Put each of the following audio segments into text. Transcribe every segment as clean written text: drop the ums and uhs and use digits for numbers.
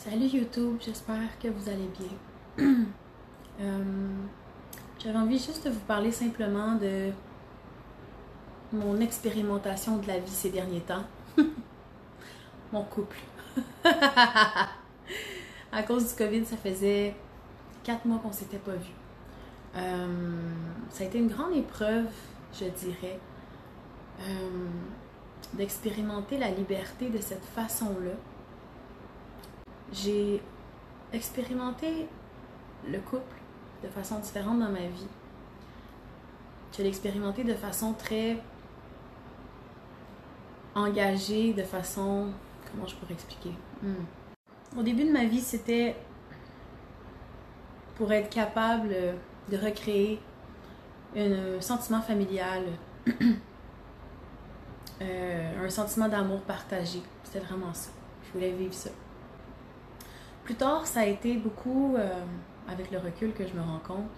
Salut YouTube, j'espère que vous allez bien. J'avais envie juste de vous parler simplement de mon expérimentation de la vie ces derniers temps. Mon couple. À cause du COVID, ça faisait 4 mois qu'on s'était pas vus. Ça a été une grande épreuve, je dirais, d'expérimenter la liberté de cette façon-là. J'ai expérimenté le couple de façon différente dans ma vie. Je l'ai expérimenté de façon très engagée, de façon... Comment je pourrais expliquer? Au début de ma vie, c'était pour être capable de recréer un sentiment familial, un sentiment d'amour partagé. C'était vraiment ça. Je voulais vivre ça. Plus tard, ça a été beaucoup, avec le recul que je me rends compte,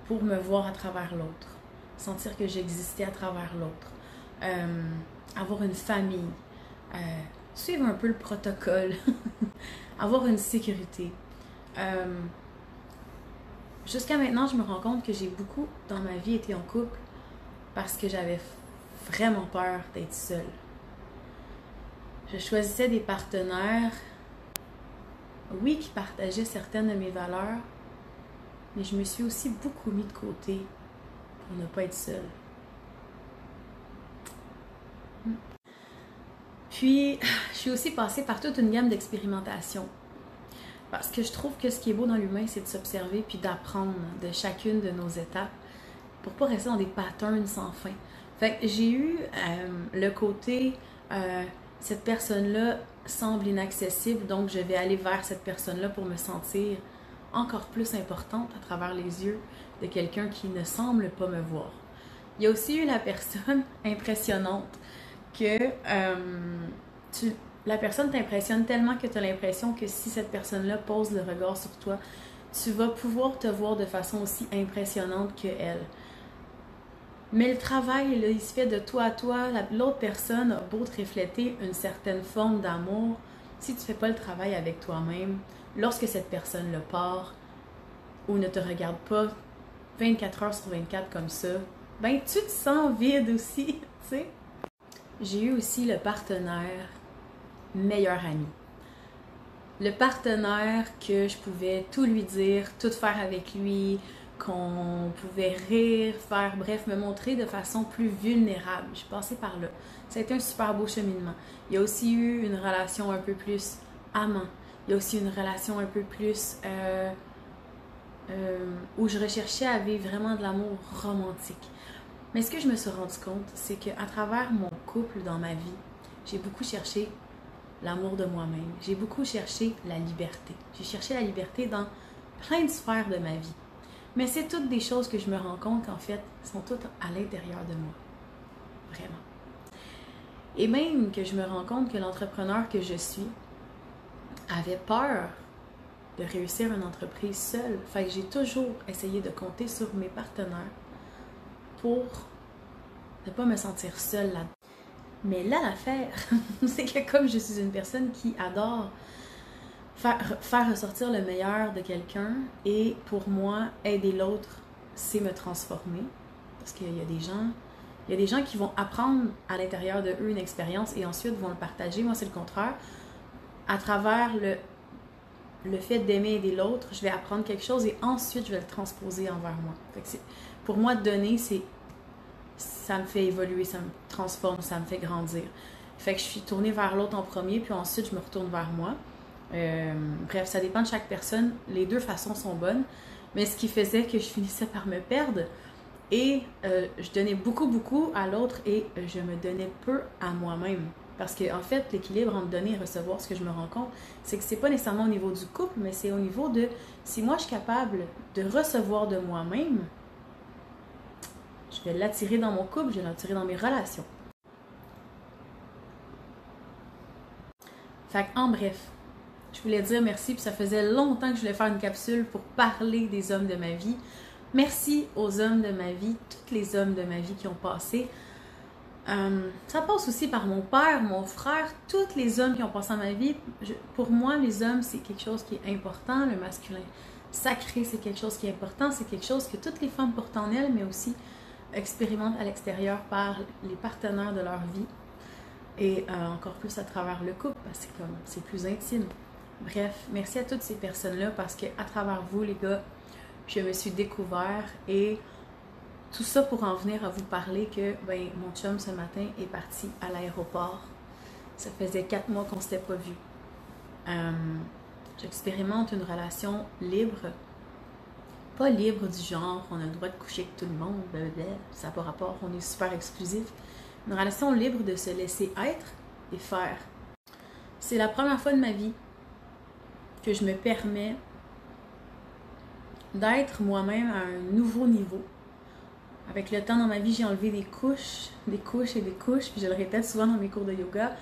pour me voir à travers l'autre. Sentir que j'existais à travers l'autre. Avoir une famille. Suivre un peu le protocole. Avoir une sécurité. Jusqu'à maintenant, je me rends compte que j'ai beaucoup, dans ma vie, été en couple parce que j'avais vraiment peur d'être seule. Je choisissais des partenaires, oui, qui partageaient certaines de mes valeurs, mais je me suis aussi beaucoup mis de côté pour ne pas être seule. Puis, je suis aussi passée par toute une gamme d'expérimentations. Parce que je trouve que ce qui est beau dans l'humain, c'est de s'observer puis d'apprendre de chacune de nos étapes pour pas rester dans des patterns sans fin. Fait que j'ai eu le côté, cette personne-là semble inaccessible, donc je vais aller vers cette personne-là pour me sentir encore plus importante à travers les yeux de quelqu'un qui ne semble pas me voir. Il y a aussi eu la personne impressionnante que la personne t'impressionne tellement que tu as l'impression que si cette personne-là pose le regard sur toi, tu vas pouvoir te voir de façon aussi impressionnante qu'elle. Mais le travail, là, il se fait de toi à toi. L'autre personne a beau te refléter une certaine forme d'amour. Si tu ne fais pas le travail avec toi-même, lorsque cette personne-là part ou ne te regarde pas 24 heures sur 24 comme ça, ben tu te sens vide aussi, tu sais. J'ai eu aussi le partenaire meilleur ami. Le partenaire que je pouvais tout lui dire, tout faire avec lui, qu'on pouvait rire, faire, bref, me montrer de façon plus vulnérable. Je suis passée par là. Ça a été un super beau cheminement. Il y a aussi eu une relation un peu plus amant. Il y a aussi une relation un peu plus où je recherchais à vivre vraiment de l'amour romantique. Mais ce que je me suis rendu compte, c'est qu'à travers mon couple dans ma vie, j'ai beaucoup cherché l'amour de moi-même. J'ai beaucoup cherché la liberté. J'ai cherché la liberté dans plein de sphères de ma vie. Mais c'est toutes des choses que je me rends compte qu'en fait, sont toutes à l'intérieur de moi. Vraiment. Et même que je me rends compte que l'entrepreneur que je suis avait peur de réussir une entreprise seule. Fait que j'ai toujours essayé de compter sur mes partenaires pour ne pas me sentir seule là-dedans. Mais là, l'affaire, c'est que comme je suis une personne qui adore faire ressortir le meilleur de quelqu'un, et pour moi, aider l'autre, c'est me transformer. Parce qu'il y a des gens qui vont apprendre à l'intérieur de eux une expérience et ensuite vont le partager. Moi, c'est le contraire. À travers le fait d'aimer aider l'autre, je vais apprendre quelque chose et ensuite, je vais le transposer envers moi. Fait que pour moi, donner, ça me fait évoluer, ça me transforme, ça me fait grandir. Fait que je suis tournée vers l'autre en premier, puis ensuite, je me retourne vers moi. Bref, ça dépend de chaque personne. Les deux façons sont bonnes. Mais ce qui faisait que je finissais par me perdre et je donnais beaucoup à l'autre et je me donnais peu à moi-même. Parce que en fait, l'équilibre entre donner et recevoir, ce que je me rends compte, c'est que c'est pas nécessairement au niveau du couple, mais c'est au niveau de si moi je suis capable de recevoir de moi-même, je vais l'attirer dans mon couple, je vais l'attirer dans mes relations. Fait en bref, je voulais dire merci, puis ça faisait longtemps que je voulais faire une capsule pour parler des hommes de ma vie. Merci aux hommes de ma vie, tous les hommes de ma vie qui ont passé Ça passe aussi par mon père, mon frère, tous les hommes qui ont passé dans ma vie. Pour moi, les hommes, c'est quelque chose qui est important. Le masculin sacré, c'est quelque chose qui est important. C'est quelque chose que toutes les femmes portent en elles, mais aussi expérimentent à l'extérieur par les partenaires de leur vie. Et encore plus à travers le couple, parce que c'est plus intime. Bref, merci à toutes ces personnes-là, parce qu'à travers vous, les gars, je me suis découvert, et tout ça pour en venir à vous parler que ben, mon chum ce matin est parti à l'aéroport. Ça faisait 4 mois qu'on ne s'était pas vu. J'expérimente une relation libre. Pas libre du genre, on a le droit de coucher avec tout le monde, blablabla, ça n'a pas rapport, on est super exclusif. Une relation libre de se laisser être et faire. C'est la première fois de ma vie que je me permets d'être moi-même à un nouveau niveau. Avec le temps dans ma vie, j'ai enlevé des couches et des couches, puis je le répète souvent dans mes cours de yoga.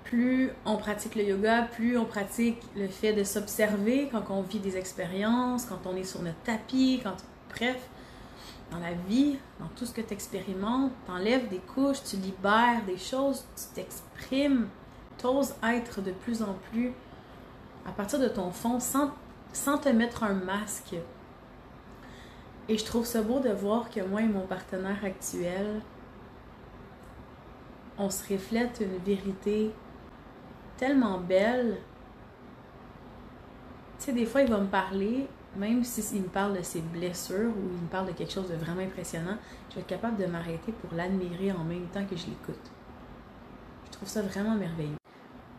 Plus on pratique le yoga, plus on pratique le fait de s'observer quand on vit des expériences, quand on est sur notre tapis, bref, dans la vie, dans tout ce que tu expérimentes, tu enlèves des couches, tu libères des choses, tu t'exprimes, tu oses être de plus en plus à partir de ton fond sans te mettre un masque. Et je trouve ça beau de voir que moi et mon partenaire actuel, on se reflète une vérité tellement belle. Tu sais, des fois, il va me parler, même s'il me parle de ses blessures ou il me parle de quelque chose de vraiment impressionnant, je vais être capable de m'arrêter pour l'admirer en même temps que je l'écoute. Je trouve ça vraiment merveilleux.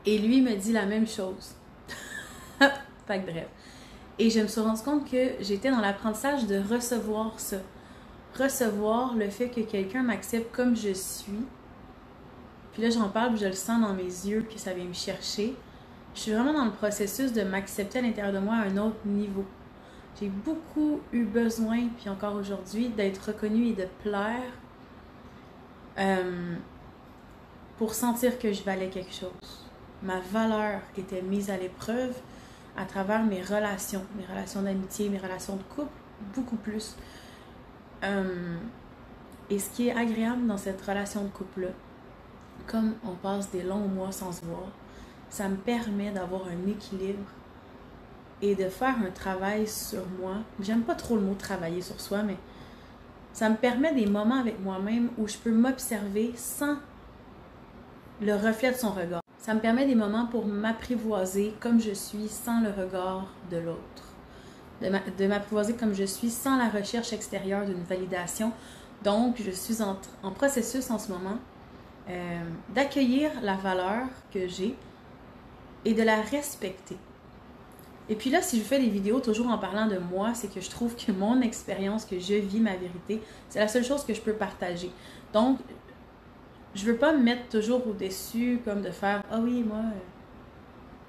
Et lui me dit la même chose. Fait que bref. Et je me suis rendu compte que j'étais dans l'apprentissage de recevoir ça. Recevoir le fait que quelqu'un m'accepte comme je suis. Puis là, j'en parle, puis je le sens dans mes yeux que ça vient me chercher. Je suis vraiment dans le processus de m'accepter à l'intérieur de moi à un autre niveau. J'ai beaucoup eu besoin, puis encore aujourd'hui, d'être reconnue et de plaire pour sentir que je valais quelque chose. Ma valeur était mise à l'épreuve à travers mes relations d'amitié, mes relations de couple, beaucoup plus. Et ce qui est agréable dans cette relation de couple-là, comme on passe des longs mois sans se voir, ça me permet d'avoir un équilibre et de faire un travail sur moi. J'aime pas trop le mot travailler sur soi, mais ça me permet des moments avec moi-même où je peux m'observer sans le reflet de son regard. Ça me permet des moments pour m'apprivoiser comme je suis sans le regard de l'autre. De m'apprivoiser comme je suis sans la recherche extérieure d'une validation. Donc, je suis en processus en ce moment d'accueillir la valeur que j'ai et de la respecter. Et puis là, si je fais des vidéos toujours en parlant de moi, c'est que je trouve que mon expérience, que je vis, ma vérité, c'est la seule chose que je peux partager. Donc, je veux pas me mettre toujours au-dessus, comme de faire « Ah oui, moi,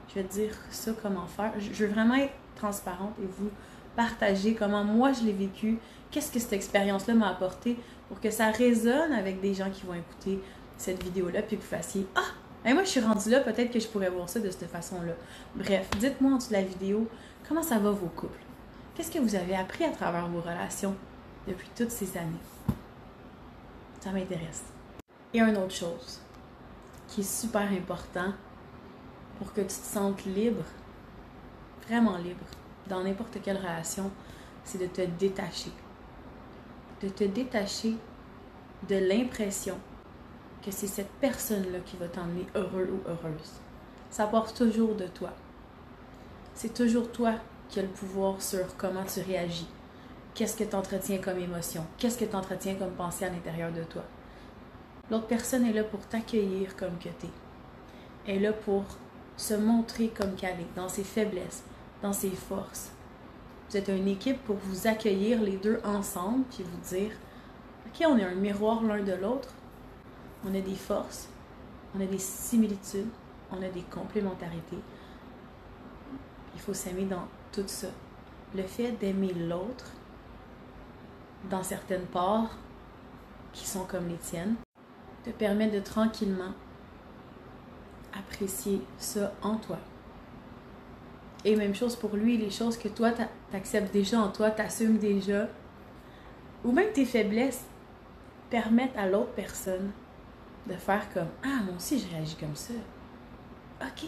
je vais te dire ça, comment faire. » Je veux vraiment être transparente et vous partager comment moi je l'ai vécu, qu'est-ce que cette expérience-là m'a apporté pour que ça résonne avec des gens qui vont écouter cette vidéo-là, puis que vous fassiez « Ah! Et moi, je suis rendue là, peut-être que je pourrais voir ça de cette façon-là. » Bref, dites-moi en dessous de la vidéo, comment ça va vos couples? Qu'est-ce que vous avez appris à travers vos relations depuis toutes ces années? Ça m'intéresse. Et une autre chose qui est super important pour que tu te sentes libre, vraiment libre, dans n'importe quelle relation, c'est de te détacher. De te détacher de l'impression que c'est cette personne-là qui va t'emmener heureux ou heureuse. Ça part toujours de toi. C'est toujours toi qui as le pouvoir sur comment tu réagis. Qu'est-ce que tu entretiens comme émotion? Qu'est-ce que tu entretiens comme pensée à l'intérieur de toi? L'autre personne est là pour t'accueillir comme que tu es. Elle est là pour se montrer comme qu'elle est, dans ses faiblesses, dans ses forces. Vous êtes une équipe pour vous accueillir les deux ensemble, puis vous dire « Ok, on est un miroir l'un de l'autre. On a des forces, on a des similitudes, on a des complémentarités. Il faut s'aimer dans tout ça. Le fait d'aimer l'autre dans certaines parts qui sont comme les tiennes te permet de tranquillement apprécier ça en toi. Et même chose pour lui, les choses que toi t'acceptes déjà en toi, t'assumes déjà, ou même tes faiblesses permettent à l'autre personne de faire comme ah, moi aussi, je réagis comme ça. Ok,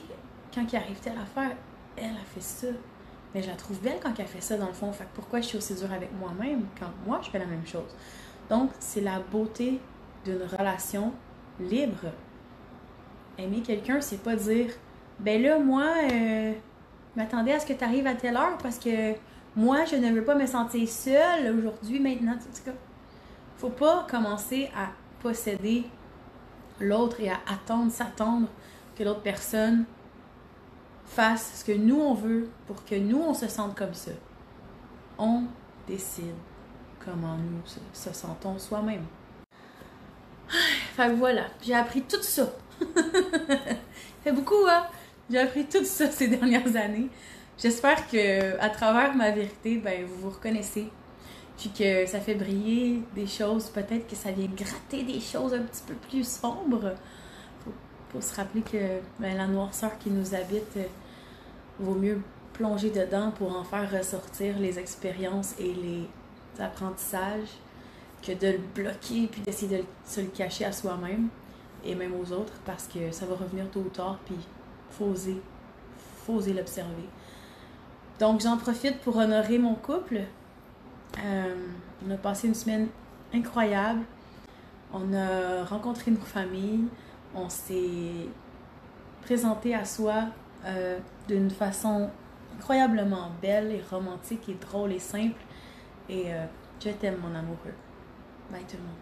quand il arrive telle affaire, elle a fait ça. Mais je la trouve belle quand elle fait ça, dans le fond. Fait que pourquoi je suis aussi dure avec moi-même quand moi, je fais la même chose? Donc, c'est la beauté d'une relation libre. Aimer quelqu'un, c'est pas dire ben là, moi, m'attendais à ce que tu arrives à telle heure parce que moi, je ne veux pas me sentir seule aujourd'hui, maintenant. En tout cas, faut pas commencer à posséder l'autre et à attendre, s'attendre que l'autre personne fasse ce que nous on veut pour que nous on se sente comme ça. On décide comment nous se sentons soi-même. Fait que voilà, j'ai appris tout ça. C'est beaucoup, hein? J'ai appris tout ça ces dernières années. J'espère que à travers ma vérité, ben vous vous reconnaissez. Puis que ça fait briller des choses, peut-être que ça vient gratter des choses un petit peu plus sombres. Faut se rappeler que ben, la noirceur qui nous habite, vaut mieux plonger dedans pour en faire ressortir les expériences et les apprentissages que de le bloquer puis d'essayer de se le cacher à soi-même et même aux autres parce que ça va revenir tôt ou tard puis faut oser l'observer. Donc j'en profite pour honorer mon couple. On a passé une semaine incroyable. On a rencontré nos familles. On s'est présenté à soi d'une façon incroyablement belle et romantique et drôle et simple. Et je t'aime, mon amoureux. Bye tout le monde.